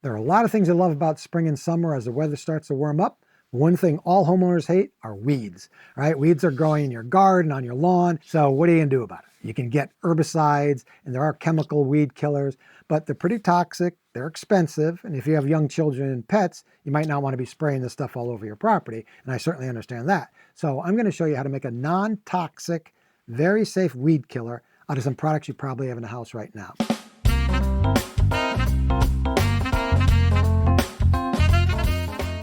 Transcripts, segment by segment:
There are a lot of things I love about spring and summer as the weather starts to warm up. One thing all homeowners hate are weeds, right? Weeds are growing in your garden, on your lawn. So what are you gonna do about it? You can get herbicides and there are chemical weed killers, but they're pretty toxic, they're expensive. And if you have young children and pets, you might not wanna be spraying this stuff all over your property. And I certainly understand that. So I'm gonna show you how to make a non-toxic, very safe weed killer out of some products you probably have in the house right now.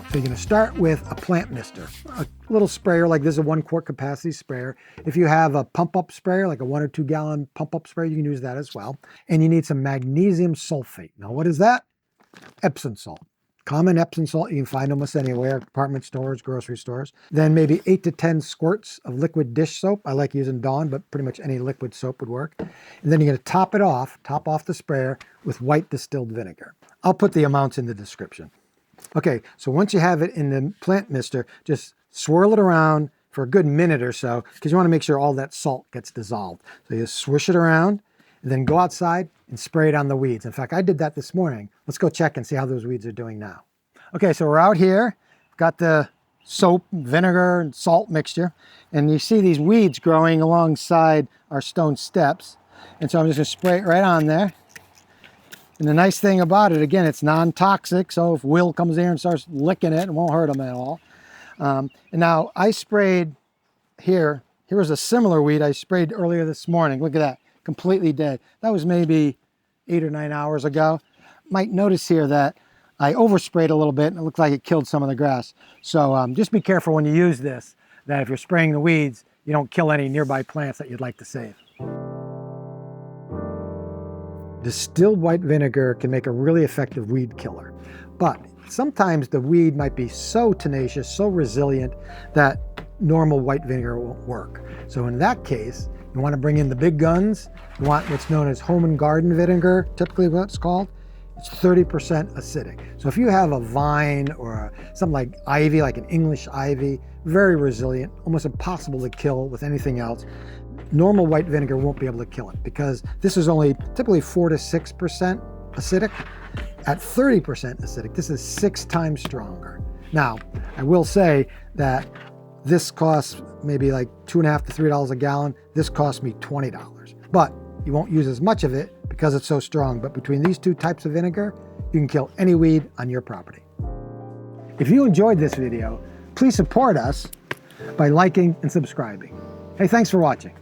So you're going to start with a plant mister, a little sprayer like this is a 1 quart capacity sprayer. If you have a pump up sprayer, like a 1 or 2 gallon pump up sprayer, you can use that as well. And you need some magnesium sulfate. Now what is that? Epsom salt. Common Epsom salt, you can find almost anywhere, department stores, grocery stores. Then maybe 8 to 10 squirts of liquid dish soap. I like using Dawn, but pretty much any liquid soap would work. And then you're going to top off the sprayer with white distilled vinegar. I'll put the amounts in the description. Okay, so once you have it in the plant mister, just swirl it around for a good minute or so because you want to make sure all that salt gets dissolved. So you swish it around and then go outside and spray it on the weeds. In fact, I did that this morning. Let's go check and see how those weeds are doing now. Okay, so we're out here, got the soap, vinegar, and salt mixture, and you see these weeds growing alongside our stone steps. And so I'm just going to spray it right on there. And the nice thing about it, again, it's non-toxic, so if Will comes here and starts licking it, it won't hurt him at all. And now I sprayed here was a similar weed I sprayed earlier this morning. Look at that, completely dead. That was maybe 8 or 9 hours ago. Might notice here that I oversprayed a little bit and it looked like it killed some of the grass. So just be careful when you use this, that if you're spraying the weeds, you don't kill any nearby plants that you'd like to save. Distilled white vinegar can make a really effective weed killer, but sometimes the weed might be so tenacious, so resilient that normal white vinegar won't work. So in that case, you want to bring in the big guns. You want what's known as home and garden vinegar, typically what it's called. It's 30% acidic. So if you have a vine or something like ivy, like an English ivy, very resilient, almost impossible to kill with anything else, normal white vinegar won't be able to kill it because this is only typically 4 to 6% acidic. At 30% acidic, this is 6 times stronger. Now, I will say that this costs maybe like $2.50 to $3 a gallon. This cost me $20, but you won't use as much of it because it's so strong. But between these 2 types of vinegar, you can kill any weed on your property. If you enjoyed this video, please support us by liking and subscribing. Hey, thanks for watching.